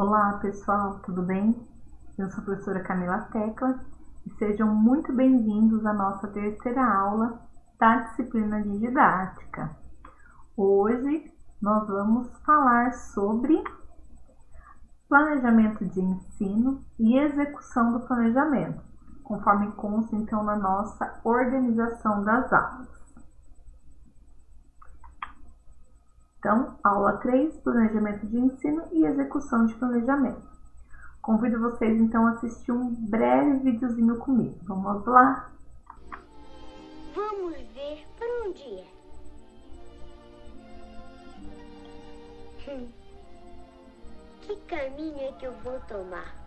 Olá pessoal, tudo bem? Eu sou a professora Camila Tecla e sejam muito bem-vindos à nossa terceira aula da disciplina de didática. Hoje nós vamos falar sobre planejamento de ensino e execução do planejamento, conforme consta então na nossa organização das aulas. Então, aula 3, planejamento de ensino e execução de planejamento. Convido vocês, então, a assistir um breve videozinho comigo. Vamos lá? Vamos ver para onde é. Que caminho é que eu vou tomar?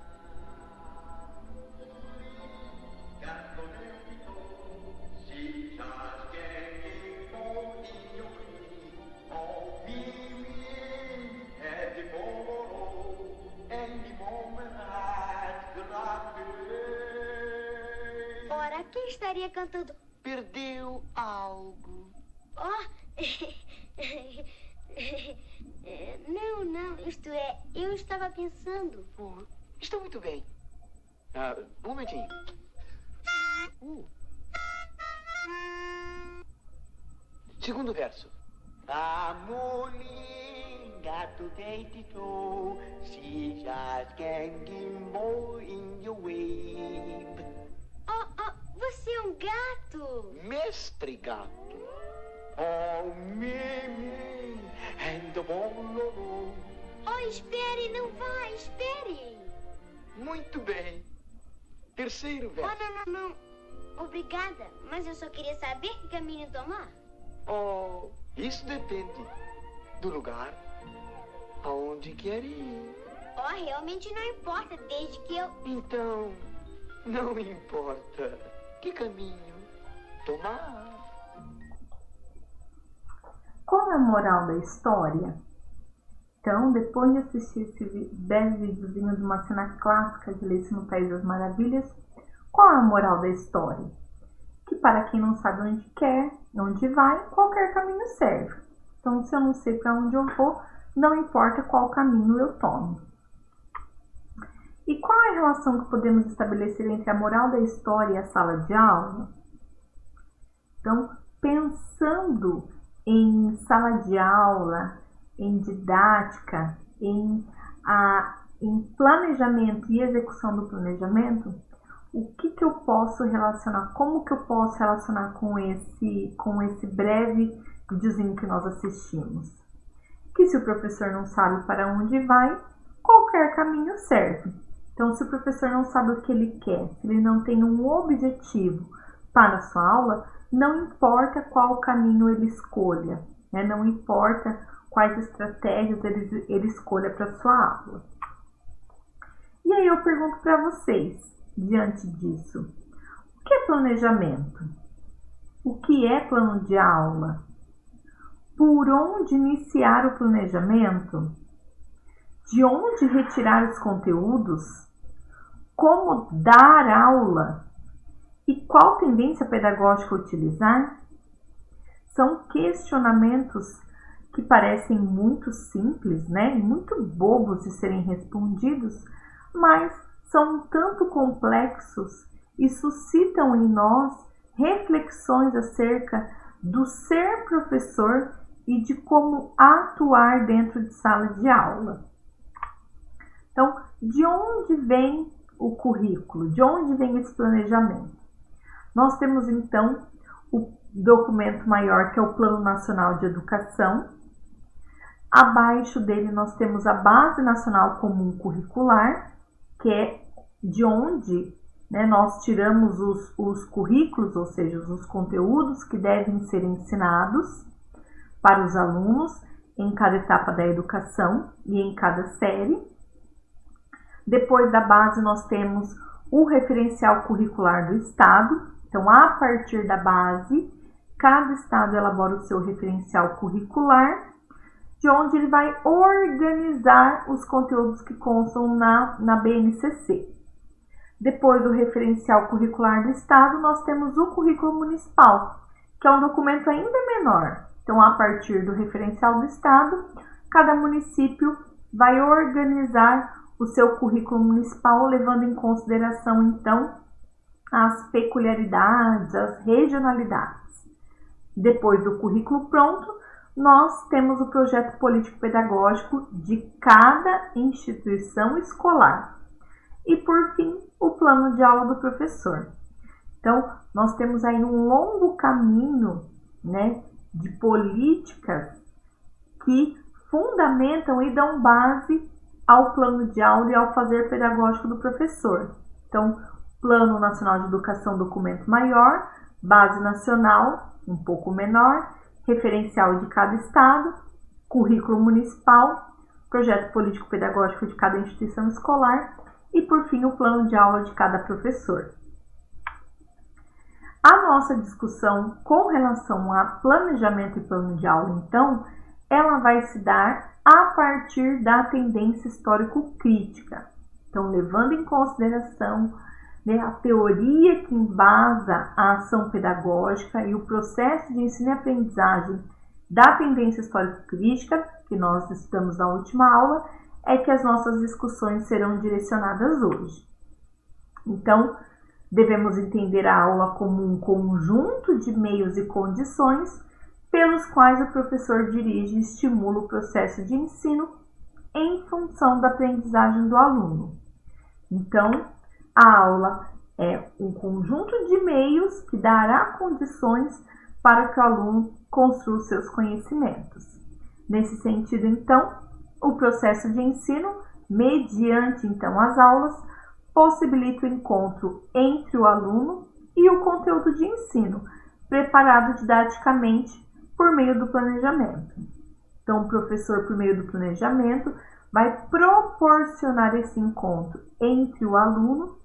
Ora, quem estaria cantando? Perdeu algo. Oh! Não, isto é, eu estava pensando. Oh, estou muito bem. Um momentinho. Segundo verso. A molinga to deitito, she just can't get more in your wave. Oh, você é um gato. Mestre gato. Oh, Mimi, and the bololo. Oh, espere, não vá, espere. Muito bem. Terceiro Oh, verso. não. Obrigada, mas eu só queria saber que caminho tomar. Oh, isso depende do lugar aonde quer ir. Oh, realmente não importa, desde que eu... Então, não importa que caminho tomar. Qual é a moral da história? Então, depois de assistir esse breve videozinho de uma cena clássica de Alice no País das Maravilhas, qual é a moral da história? Que para quem não sabe onde quer, onde vai, qualquer caminho serve. Então, se eu não sei para onde eu vou, não importa qual caminho eu tomo. E qual é a relação que podemos estabelecer entre a moral da história e a sala de aula? Então, pensando em sala de aula, em didática, em planejamento e execução do planejamento, o que eu posso relacionar, como que eu posso relacionar com esse breve videozinho que nós assistimos? Que se o professor não sabe para onde vai, qualquer caminho serve. Então, se o professor não sabe o que ele quer, se ele não tem um objetivo para a sua aula, não importa qual caminho ele escolha, né? Não importa quais estratégias ele escolha para a sua aula. E aí eu pergunto para vocês, diante disso, o que é planejamento? O que é plano de aula? Por onde iniciar o planejamento? De onde retirar os conteúdos? Como dar aula? E qual tendência pedagógica utilizar? São questionamentos que parecem muito simples, né? Muito bobos de serem respondidos, mas são um tanto complexos e suscitam em nós reflexões acerca do ser professor e de como atuar dentro de sala de aula. Então, de onde vem o currículo? De onde vem esse planejamento? Nós temos, então, o documento maior, que é o Plano Nacional de Educação. Abaixo dele, nós temos a Base Nacional Comum Curricular, que é de onde, né, nós tiramos os currículos, ou seja, os conteúdos que devem ser ensinados para os alunos em cada etapa da educação e em cada série. Depois da base, nós temos o referencial curricular do Estado. Então, a partir da base, cada Estado elabora o seu referencial curricular, de onde ele vai organizar os conteúdos que constam na BNCC. Depois do referencial curricular do Estado, nós temos o currículo municipal, que é um documento ainda menor. Então, a partir do referencial do Estado, cada município vai organizar o seu currículo municipal, levando em consideração, então, as peculiaridades, as regionalidades. Depois do currículo pronto, nós temos o projeto político-pedagógico de cada instituição escolar. E, por fim, o plano de aula do professor. Então, nós temos aí um longo caminho, né, de políticas que fundamentam e dão base ao plano de aula e ao fazer pedagógico do professor. Então, Plano Nacional de Educação, documento maior, base nacional, um pouco menor, referencial de cada estado, currículo municipal, projeto político-pedagógico de cada instituição escolar e, por fim, o plano de aula de cada professor. A nossa discussão com relação a planejamento e plano de aula, então, ela vai se dar a partir da tendência histórico-crítica. Então, levando em consideração, né, a teoria que embasa a ação pedagógica e o processo de ensino e aprendizagem da tendência histórico-crítica, que nós estudamos na última aula, é que as nossas discussões serão direcionadas hoje. Então, devemos entender a aula como um conjunto de meios e condições pelos quais o professor dirige e estimula o processo de ensino em função da aprendizagem do aluno. Então, a aula é um conjunto de meios que dará condições para que o aluno construa os seus conhecimentos. Nesse sentido, então, o processo de ensino, mediante então as aulas, possibilita o encontro entre o aluno e o conteúdo de ensino, preparado didaticamente por meio do planejamento. Então, o professor, por meio do planejamento, vai proporcionar esse encontro entre o aluno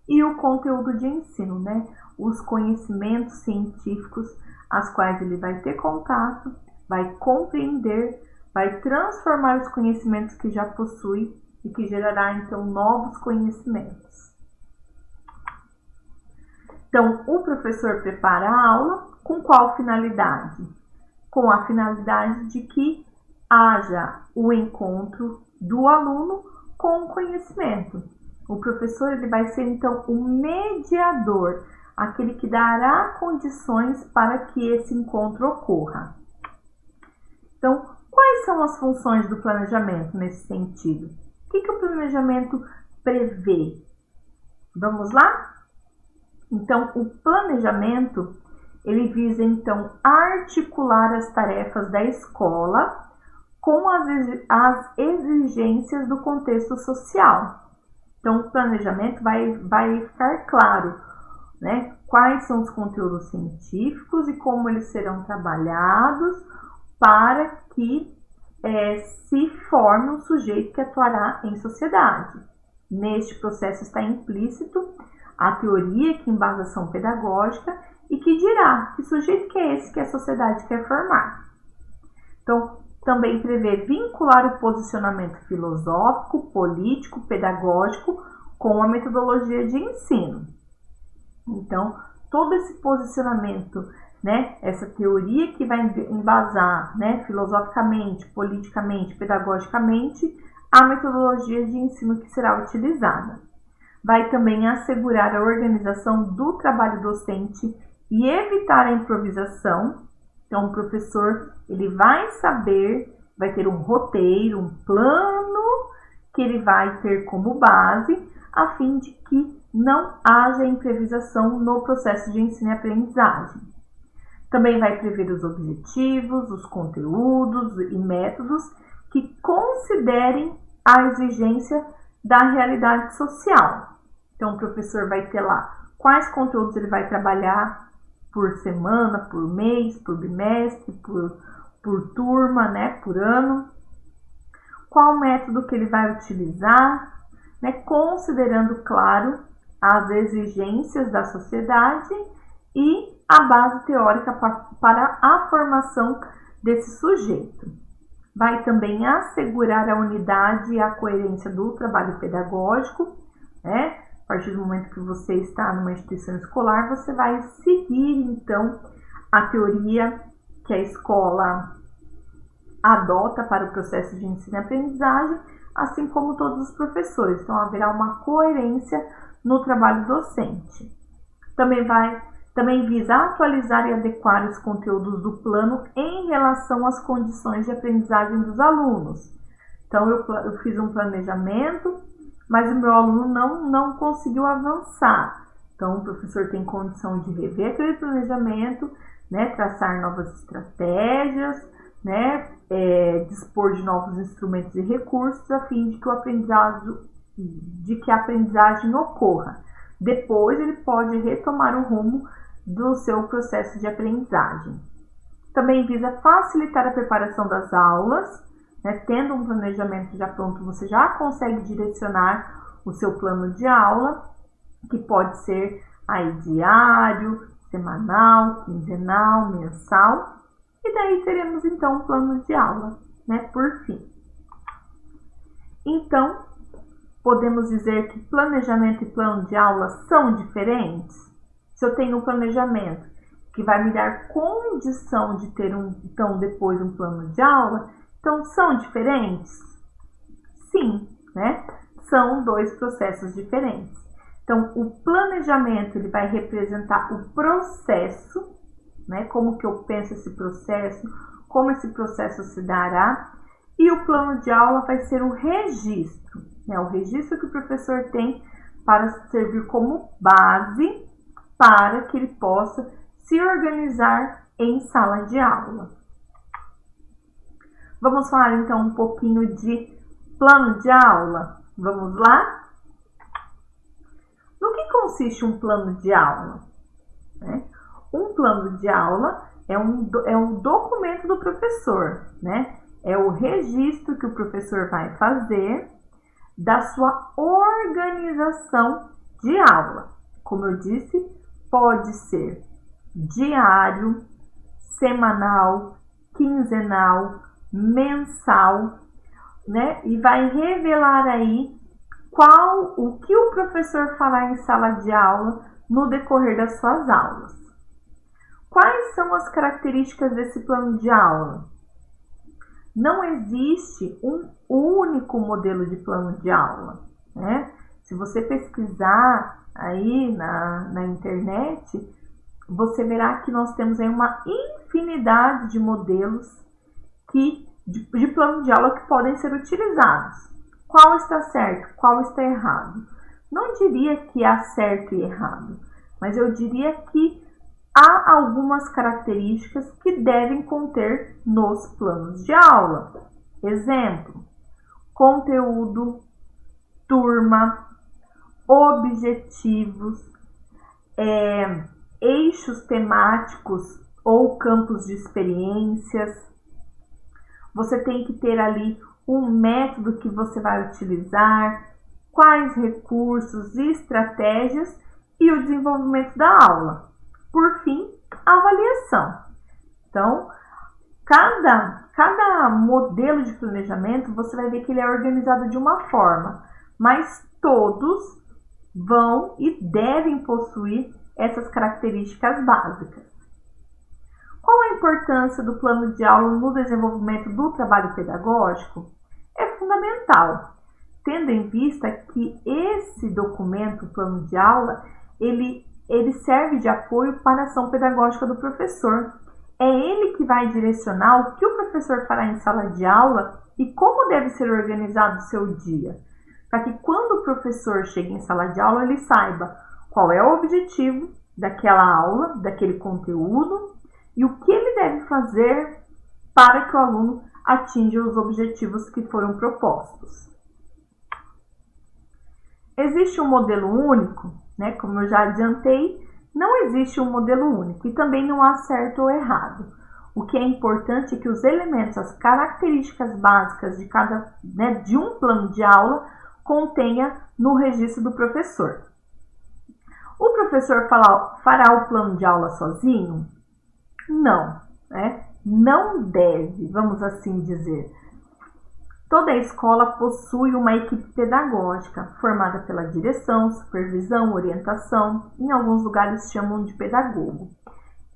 e o conteúdo de ensino, né? Os conhecimentos científicos, as quais ele vai ter contato, vai compreender, vai transformar os conhecimentos que já possui e que gerará, então, novos conhecimentos. Então, o professor prepara a aula com qual finalidade? Com a finalidade de que haja o encontro do aluno com o conhecimento. O professor ele vai ser, então, o mediador, aquele que dará condições para que esse encontro ocorra. Então, quais são as funções do planejamento nesse sentido? O que o planejamento prevê? Vamos lá? Então, o planejamento, ele visa, então, articular as tarefas da escola com as exigências do contexto social. Então, o planejamento vai ficar claro, né? Quais são os conteúdos científicos e como eles serão trabalhados para que se forme um sujeito que atuará em sociedade. Neste processo está implícito a teoria que embasa a ação pedagógica e que dirá que sujeito que é esse que a sociedade quer formar. Então, também prevê vincular o posicionamento filosófico, político, pedagógico com a metodologia de ensino. Então, todo esse posicionamento, né, essa teoria que vai embasar, né, filosoficamente, politicamente, pedagogicamente, a metodologia de ensino que será utilizada. Vai também assegurar a organização do trabalho docente e evitar a improvisação. Então, o professor ele vai saber, vai ter um roteiro, um plano que ele vai ter como base, a fim de que não haja improvisação no processo de ensino e aprendizagem. Também vai prever os objetivos, os conteúdos e métodos que considerem a exigência da realidade social. Então, o professor vai ter lá quais conteúdos ele vai trabalhar por semana, por mês, por bimestre, por turma, né, por ano. Qual método que ele vai utilizar, né, considerando, claro, as exigências da sociedade e a base teórica para a formação desse sujeito. Vai também assegurar a unidade e a coerência do trabalho pedagógico, né? A partir do momento que você está numa instituição escolar, você vai seguir, então, a teoria que a escola adota para o processo de ensino e aprendizagem, assim como todos os professores. Então, haverá uma coerência no trabalho docente. Também visa atualizar e adequar os conteúdos do plano em relação às condições de aprendizagem dos alunos. Então, eu fiz um planejamento, mas o meu aluno não conseguiu avançar. Então, o professor tem condição de rever aquele planejamento, né, traçar novas estratégias, né, dispor de novos instrumentos e recursos a fim de que a aprendizagem ocorra. Depois, ele pode retomar o rumo do seu processo de aprendizagem. Também visa facilitar a preparação das aulas, né, tendo um planejamento já pronto, você já consegue direcionar o seu plano de aula, que pode ser aí diário, semanal, quinzenal, mensal, e daí teremos então um plano de aula, né, por fim. Então, podemos dizer que planejamento e plano de aula são diferentes? Se eu tenho um planejamento que vai me dar condição de ter então depois um plano de aula, então são diferentes? Sim, né? São dois processos diferentes. Então, o planejamento ele vai representar o processo, né? Como que eu penso esse processo, como esse processo se dará, e o plano de aula vai ser o registro, né? O registro que o professor tem para servir como base para que ele possa se organizar em sala de aula. Vamos falar então um pouquinho de plano de aula? Vamos lá? No que consiste um plano de aula? Um plano de aula é um documento do professor, né? É o registro que o professor vai fazer da sua organização de aula. Como eu disse, pode ser diário, semanal, quinzenal, mensal, né? E vai revelar aí o que o professor fará em sala de aula no decorrer das suas aulas. Quais são as características desse plano de aula? Não existe um único modelo de plano de aula, né? Se você pesquisar aí na internet, você verá que nós temos aí uma infinidade de modelos de plano de aula que podem ser utilizados. Qual está certo? Qual está errado? Não diria que há certo e errado, mas eu diria que há algumas características que devem conter nos planos de aula. Exemplo: conteúdo, turma, objetivos, eixos temáticos ou campos de experiências. Você tem que ter ali um método que você vai utilizar, quais recursos e estratégias e o desenvolvimento da aula. Por fim, a avaliação. Então, cada modelo de planejamento, você vai ver que ele é organizado de uma forma, mas todos vão e devem possuir essas características básicas. Qual a importância do plano de aula no desenvolvimento do trabalho pedagógico? É fundamental, tendo em vista que esse documento, o plano de aula, ele serve de apoio para a ação pedagógica do professor. É ele que vai direcionar o que o professor fará em sala de aula e como deve ser organizado o seu dia, para que quando o professor chegue em sala de aula, ele saiba qual é o objetivo daquela aula, daquele conteúdo e o que ele deve fazer para que o aluno atinja os objetivos que foram propostos. Existe um modelo único, né? Como eu já adiantei, não existe um modelo único e também não há certo ou errado. O que é importante é que os elementos, as características básicas de um plano de aula contenha no registro do professor. O professor fará o plano de aula sozinho? Não, né? Não deve, vamos assim dizer. Toda escola possui uma equipe pedagógica formada pela direção, supervisão, orientação, em alguns lugares chamam de pedagogo.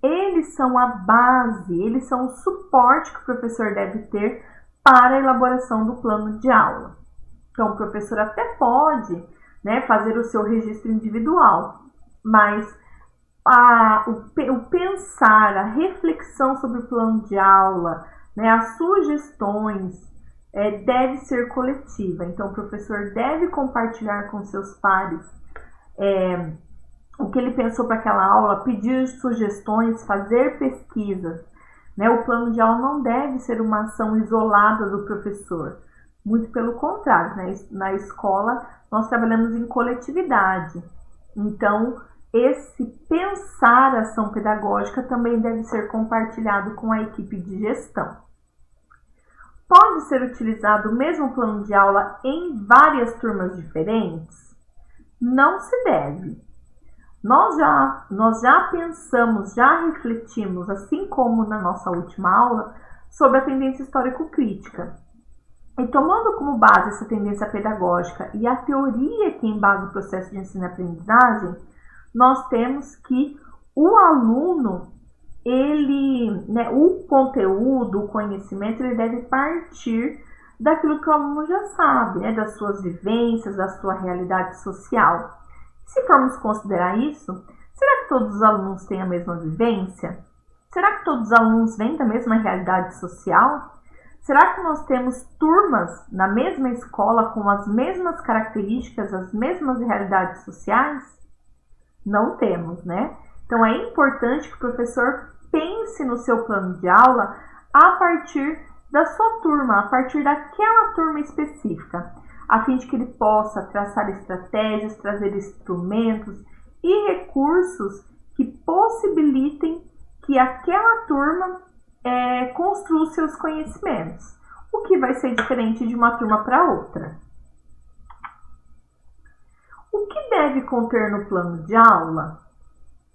Eles são a base, eles são o suporte que o professor deve ter para a elaboração do plano de aula. Então, o professor até pode, né, fazer o seu registro individual, mas o pensar, a reflexão sobre o plano de aula, né, as sugestões, deve ser coletiva. Então, o professor deve compartilhar com seus pares o que ele pensou para aquela aula, pedir sugestões, fazer pesquisas. Né? O plano de aula não deve ser uma ação isolada do professor. Muito pelo contrário, né? Na escola nós trabalhamos em coletividade. Então, esse pensar a ação pedagógica também deve ser compartilhado com a equipe de gestão. Pode ser utilizado o mesmo plano de aula em várias turmas diferentes? Não se deve. Nós já pensamos, já refletimos, assim como na nossa última aula, sobre a tendência histórico-crítica. E tomando como base essa tendência pedagógica e a teoria que embasa o processo de ensino e aprendizagem, nós temos que o aluno, o conteúdo, o conhecimento, ele deve partir daquilo que o aluno já sabe, né, das suas vivências, da sua realidade social. Se formos considerar isso, será que todos os alunos têm a mesma vivência? Será que todos os alunos vêm da mesma realidade social? Será que nós temos turmas na mesma escola com as mesmas características, as mesmas realidades sociais? Não temos, né? Então, é importante que o professor pense no seu plano de aula a partir da sua turma, a partir daquela turma específica, a fim de que ele possa traçar estratégias, trazer instrumentos e recursos que possibilitem que aquela turma construa os seus conhecimentos, o que vai ser diferente de uma turma para outra. O que deve conter no plano de aula?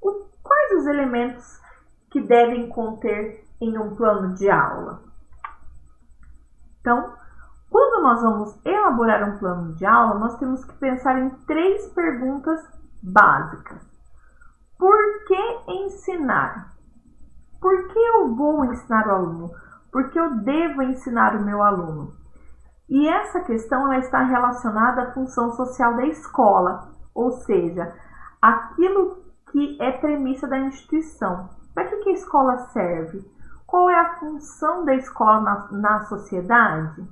Quais os elementos que devem conter em um plano de aula? Então, quando nós vamos elaborar um plano de aula, nós temos que pensar em 3 perguntas básicas. Por que ensinar? Por que eu vou ensinar o aluno? Por que eu devo ensinar o meu aluno? E essa questão ela está relacionada à função social da escola, ou seja, aquilo que é premissa da instituição. Para que a escola serve? Qual é a função da escola na sociedade?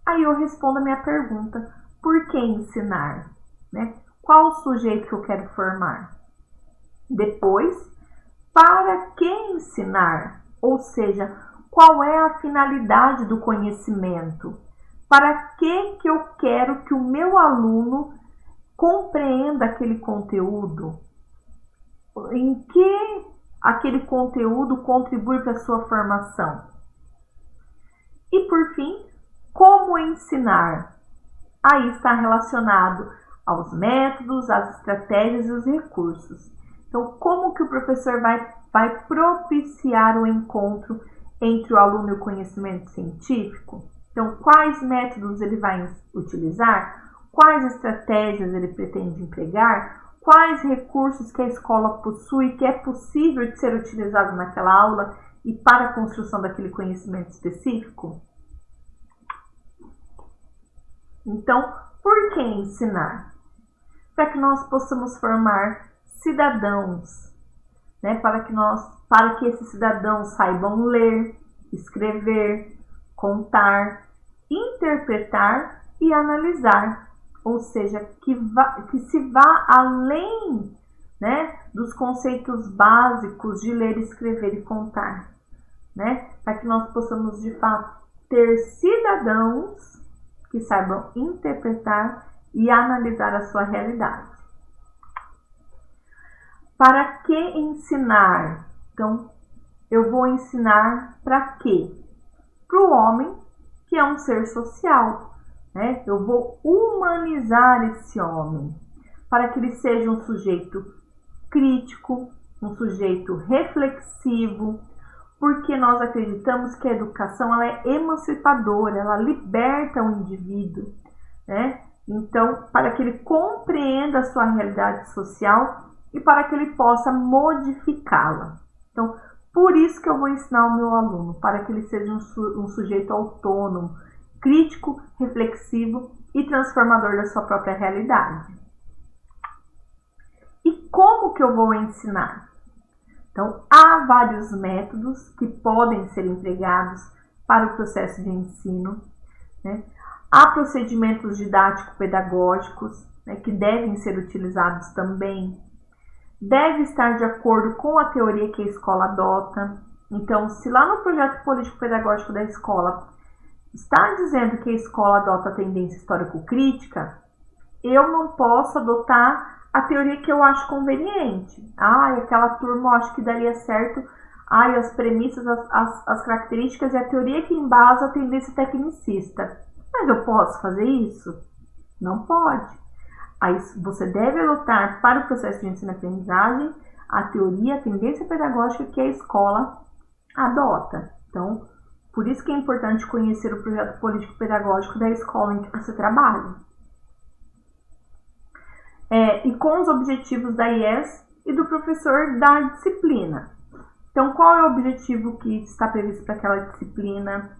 Aí eu respondo a minha pergunta, por que ensinar? Né? Qual o sujeito que eu quero formar? Depois, para que ensinar? Ou seja, qual é a finalidade do conhecimento? Para que eu quero que o meu aluno compreenda aquele conteúdo? Em que aquele conteúdo contribui para a sua formação? E por fim, como ensinar? Aí está relacionado aos métodos, às estratégias e os recursos. Então, como que o professor vai propiciar o encontro entre o aluno e o conhecimento científico? Então, quais métodos ele vai utilizar? Quais estratégias ele pretende empregar? Quais recursos que a escola possui que é possível de ser utilizado naquela aula e para a construção daquele conhecimento específico? Então, por que ensinar? Para que nós possamos formar cidadãos, né? Para que esses cidadãos saibam ler, escrever, contar, interpretar e analisar, ou seja, que se vá além, né, dos conceitos básicos de ler, escrever e contar, né? Para que nós possamos de fato ter cidadãos que saibam interpretar e analisar a sua realidade. Para que ensinar? Então, eu vou ensinar para quê? Para o homem, que é um ser social, né? Eu vou humanizar esse homem, para que ele seja um sujeito crítico, um sujeito reflexivo, porque nós acreditamos que a educação ela é emancipadora, ela liberta o indivíduo, né? Então, para que ele compreenda a sua realidade social e para que ele possa modificá-la. Então, por isso que eu vou ensinar o meu aluno, para que ele seja um sujeito autônomo, crítico, reflexivo e transformador da sua própria realidade. E como que eu vou ensinar? Então, há vários métodos que podem ser empregados para o processo de ensino, né? Há procedimentos didático-pedagógicos, né, que devem ser utilizados também. Deve estar de acordo com a teoria que a escola adota. Então, se lá no projeto político-pedagógico da escola está dizendo que a escola adota a tendência histórico-crítica, eu não posso adotar a teoria que eu acho conveniente. Aquela turma eu acho que daria certo. As premissas, as características e a teoria que embasa a tendência tecnicista. Mas eu posso fazer isso? Não pode. Aí você deve adotar para o processo de ensino-aprendizagem a teoria, a tendência pedagógica que a escola adota. Então, por isso que é importante conhecer o projeto político-pedagógico da escola em que você trabalha. E com os objetivos da IES e do professor da disciplina. Então, qual é o objetivo que está previsto para aquela disciplina?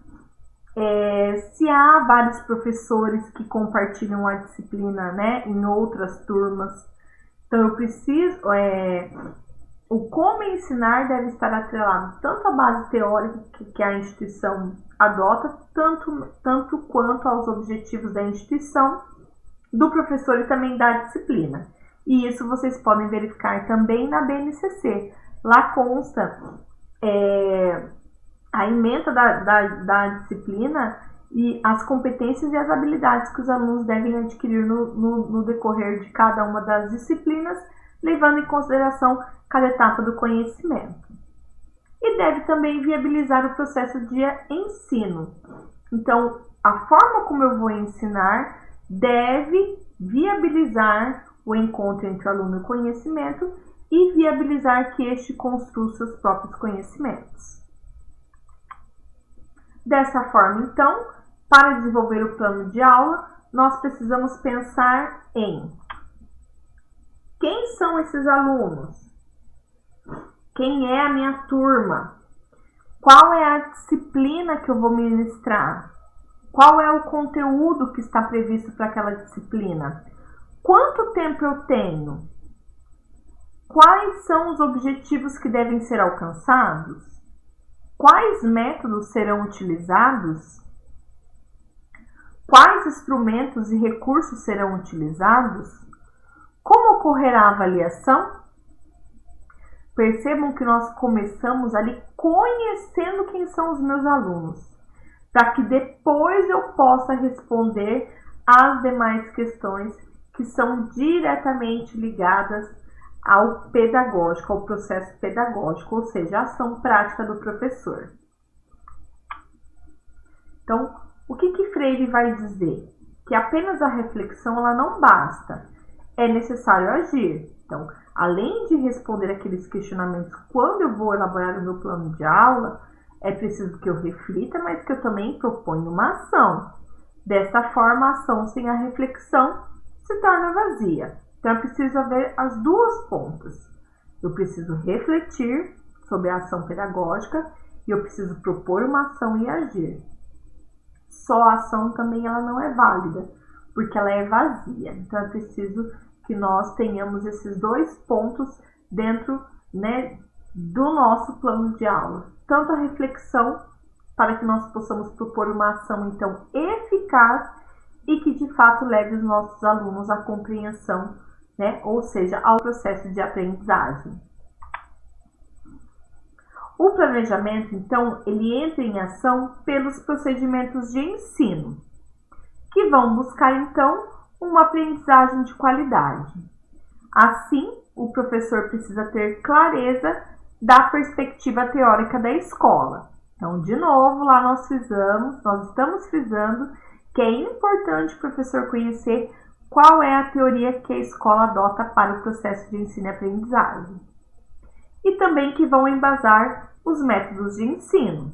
Se há vários professores que compartilham a disciplina, né, em outras turmas, então eu preciso... o como ensinar deve estar atrelado tanto à base teórica que a instituição adota, tanto quanto aos objetivos da instituição, do professor e também da disciplina. E isso vocês podem verificar também na BNCC. Lá consta a ementa da disciplina e as competências e as habilidades que os alunos devem adquirir no decorrer de cada uma das disciplinas, levando em consideração cada etapa do conhecimento. E deve também viabilizar o processo de ensino. Então, a forma como eu vou ensinar deve viabilizar o encontro entre o aluno e o conhecimento e viabilizar que este construa seus próprios conhecimentos. Dessa forma, então, para desenvolver o plano de aula, nós precisamos pensar em quem são esses alunos, quem é a minha turma, qual é a disciplina que eu vou ministrar, qual é o conteúdo que está previsto para aquela disciplina, quanto tempo eu tenho, quais são os objetivos que devem ser alcançados, quais métodos serão utilizados, quais instrumentos e recursos serão utilizados, como ocorrerá a avaliação. Percebam que nós começamos ali conhecendo quem são os meus alunos, para que depois eu possa responder às demais questões que são diretamente ligadas ao pedagógico, ao processo pedagógico, ou seja, a ação prática do professor. Então, o que Freire vai dizer? Que apenas a reflexão ela não basta, é necessário agir. Então, além de responder aqueles questionamentos quando eu vou elaborar o meu plano de aula, é preciso que eu reflita, mas que eu também proponha uma ação. Desta forma, a ação sem a reflexão se torna vazia. Então, é preciso haver as duas pontas. Eu preciso refletir sobre a ação pedagógica e eu preciso propor uma ação e agir. Só a ação também ela não é válida, porque ela é vazia. Então, é preciso que nós tenhamos esses dois pontos dentro, né, do nosso plano de aula. Tanto a reflexão, para que nós possamos propor uma ação, então, eficaz e que, de fato, leve os nossos alunos à compreensão, né, ou seja, ao processo de aprendizagem. O planejamento, então, ele entra em ação pelos procedimentos de ensino, que vão buscar, então, uma aprendizagem de qualidade. Assim, o professor precisa ter clareza da perspectiva teórica da escola. Então, de novo, lá nós estamos frisando que é importante o professor conhecer qual é a teoria que a escola adota para o processo de ensino e aprendizagem. E também que vão embasar os métodos de ensino.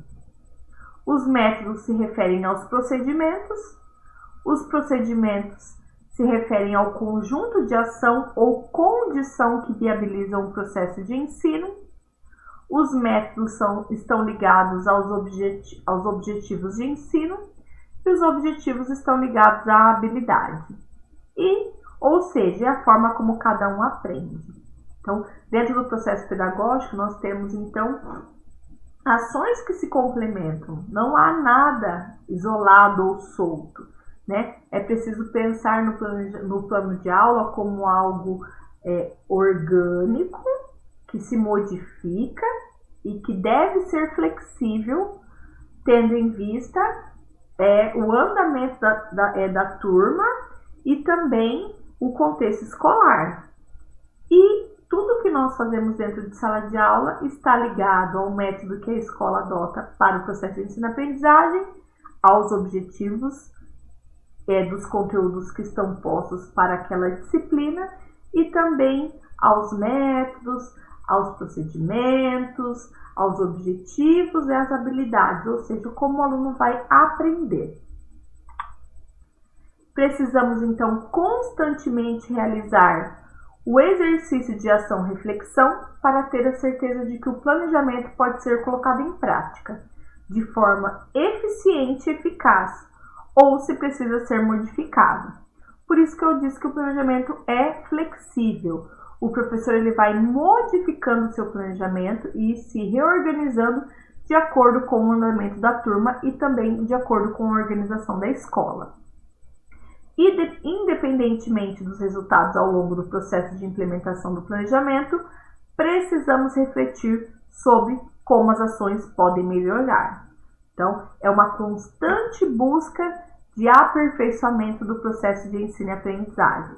Os métodos se referem aos procedimentos, os procedimentos se referem ao conjunto de ação ou condição que viabilizam o processo de ensino. Os métodos estão ligados aos objetivos de ensino e os objetivos estão ligados à habilidade. Ou seja, é a forma como cada um aprende. Então, dentro do processo pedagógico, nós temos, então, ações que se complementam. Não há nada isolado ou solto, né? É preciso pensar no plano de aula como algo orgânico, que se modifica e que deve ser flexível, tendo em vista o andamento da turma e também o contexto escolar. E tudo que nós fazemos dentro de sala de aula está ligado ao método que a escola adota para o processo de ensino-aprendizagem, aos objetivos dos conteúdos que estão postos para aquela disciplina e também aos métodos, aos procedimentos, aos objetivos e às habilidades, ou seja, como o aluno vai aprender. Precisamos, então, constantemente realizar o exercício de ação-reflexão para ter a certeza de que o planejamento pode ser colocado em prática de forma eficiente e eficaz, ou se precisa ser modificado. Por isso que eu disse que o planejamento é flexível. O professor ele vai modificando o seu planejamento e se reorganizando de acordo com o andamento da turma e também de acordo com a organização da escola. E independentemente dos resultados ao longo do processo de implementação do planejamento, precisamos refletir sobre como as ações podem melhorar. Então, é uma constante busca de aperfeiçoamento do processo de ensino e aprendizagem.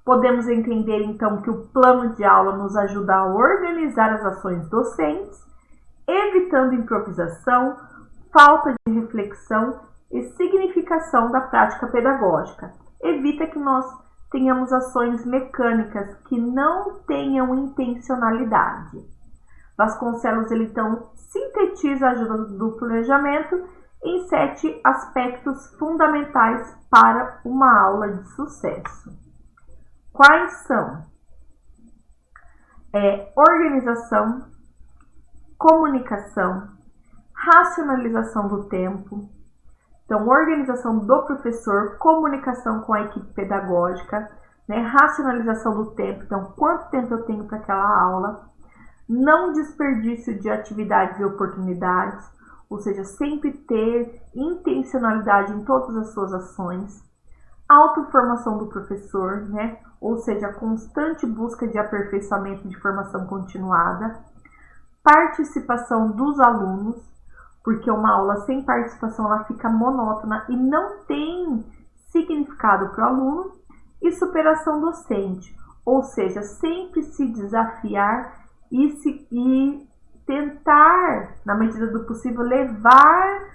Podemos entender, então, que o plano de aula nos ajuda a organizar as ações docentes, evitando improvisação, falta de reflexão e significação da prática pedagógica. Evita que nós tenhamos ações mecânicas que não tenham intencionalidade. Vasconcelos, ele então sintetiza a ajuda do planejamento em 7 aspectos fundamentais para uma aula de sucesso. Quais são? Organização, comunicação, racionalização do tempo. Então, organização do professor, comunicação com a equipe pedagógica, né? Racionalização do tempo, então, quanto tempo eu tenho para aquela aula. Não desperdício de atividades e oportunidades, ou seja, sempre ter intencionalidade em todas as suas ações. Autoformação do professor, né? Ou seja, a constante busca de aperfeiçoamento de formação continuada. Participação dos alunos, porque uma aula sem participação ela fica monótona e não tem significado para o aluno. E superação docente, ou seja, sempre se desafiar e tentar, na medida do possível, levar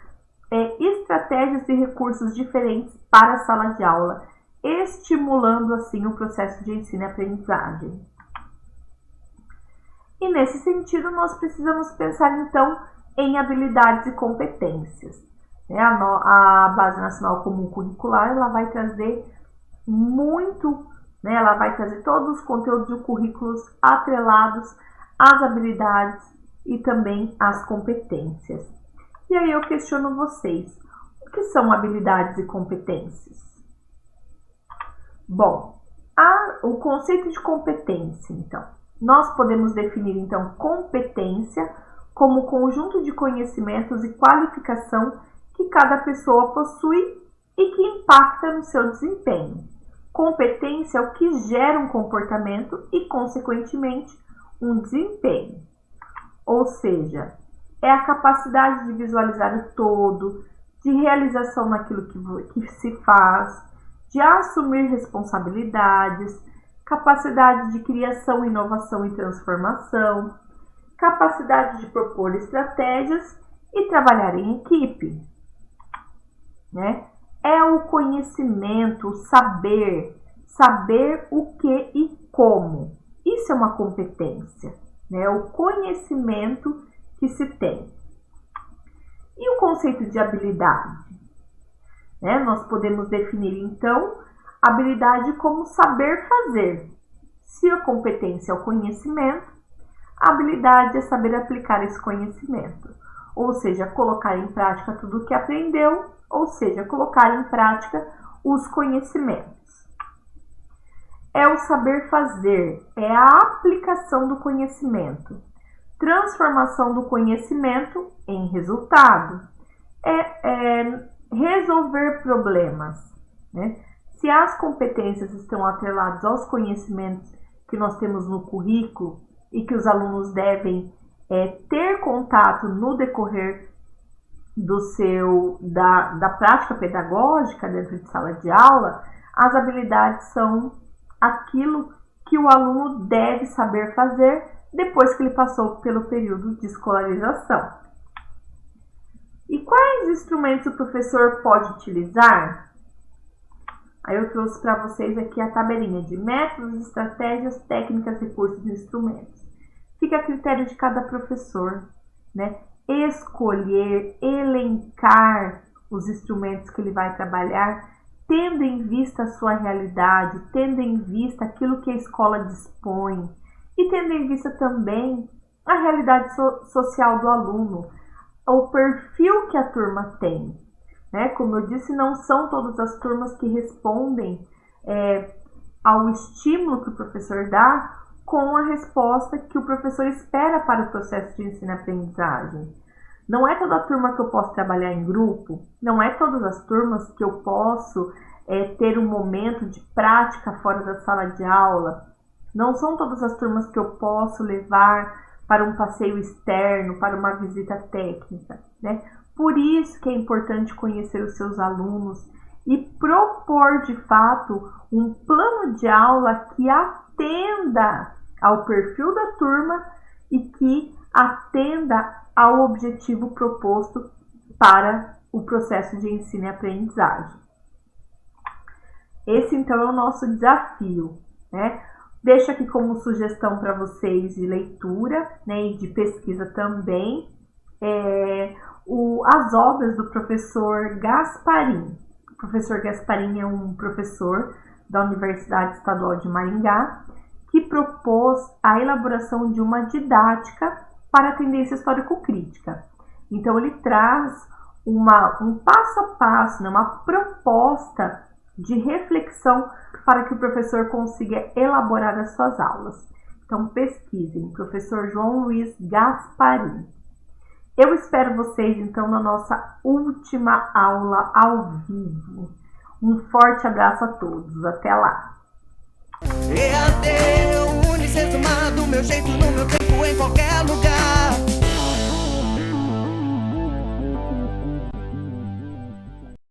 estratégias e recursos diferentes para a sala de aula, estimulando assim o processo de ensino e aprendizagem. E nesse sentido, nós precisamos pensar então em habilidades e competências. A Base Nacional Comum Curricular ela vai trazer ela vai trazer todos os conteúdos de currículos atrelados às habilidades e também às competências. E aí eu questiono vocês, o que são habilidades e competências? Bom, o conceito de competência, então. Nós podemos definir, então, competência como conjunto de conhecimentos e qualificação que cada pessoa possui e que impacta no seu desempenho. Competência é o que gera um comportamento e, consequentemente, um desempenho. Ou seja, é a capacidade de visualizar o todo, de realização naquilo que se faz, de assumir responsabilidades, capacidade de criação, inovação e transformação, capacidade de propor estratégias e trabalhar em equipe, né? É o conhecimento, o saber o que e como. Isso é uma competência, né? O conhecimento que se tem. E o conceito de habilidade? Né? Nós podemos definir, então, habilidade como saber fazer. Se a competência é o conhecimento, a habilidade é saber aplicar esse conhecimento. ou seja, colocar em prática tudo o que aprendeu, ou seja, colocar em prática os conhecimentos. É o saber fazer, é a aplicação do conhecimento, transformação do conhecimento em resultado, é resolver problemas, né? Se as competências estão atreladas aos conhecimentos que nós temos no currículo e que os alunos devem ter contato no decorrer da prática pedagógica dentro de sala de aula, as habilidades são aquilo que o aluno deve saber fazer depois que ele passou pelo período de escolarização. E quais instrumentos o professor pode utilizar? Aí eu trouxe para vocês aqui a tabelinha de métodos, estratégias, técnicas, recursos e instrumentos. Fica a critério de cada professor, né? Escolher, elencar os instrumentos que ele vai trabalhar, tendo em vista a sua realidade, tendo em vista aquilo que a escola dispõe e tendo em vista também a realidade social do aluno, o perfil que a turma tem. Né? Como eu disse, não são todas as turmas que respondem ao estímulo que o professor dá com a resposta que o professor espera para o processo de ensino-aprendizagem. Não é toda turma que eu posso trabalhar em grupo, não é todas as turmas que eu posso ter um momento de prática fora da sala de aula, não são todas as turmas que eu posso levar para um passeio externo, para uma visita técnica, né? Por isso que é importante conhecer os seus alunos e propor, de fato, um plano de aula que atenda ao perfil da turma e que atenda ao objetivo proposto para o processo de ensino e aprendizagem. Esse, então, é o nosso desafio, né? Deixo aqui como sugestão para vocês de leitura, né, e de pesquisa também, as obras do professor Gasparin. O professor Gasparin é um professor da Universidade Estadual de Maringá que propôs a elaboração de uma didática para a tendência histórico-crítica. Então, ele traz um passo a passo, né, uma proposta de reflexão para que o professor consiga elaborar as suas aulas. Então, pesquisem, professor João Luiz Gasparin. Eu espero vocês, então, na nossa última aula ao vivo. Um forte abraço a todos. Até lá!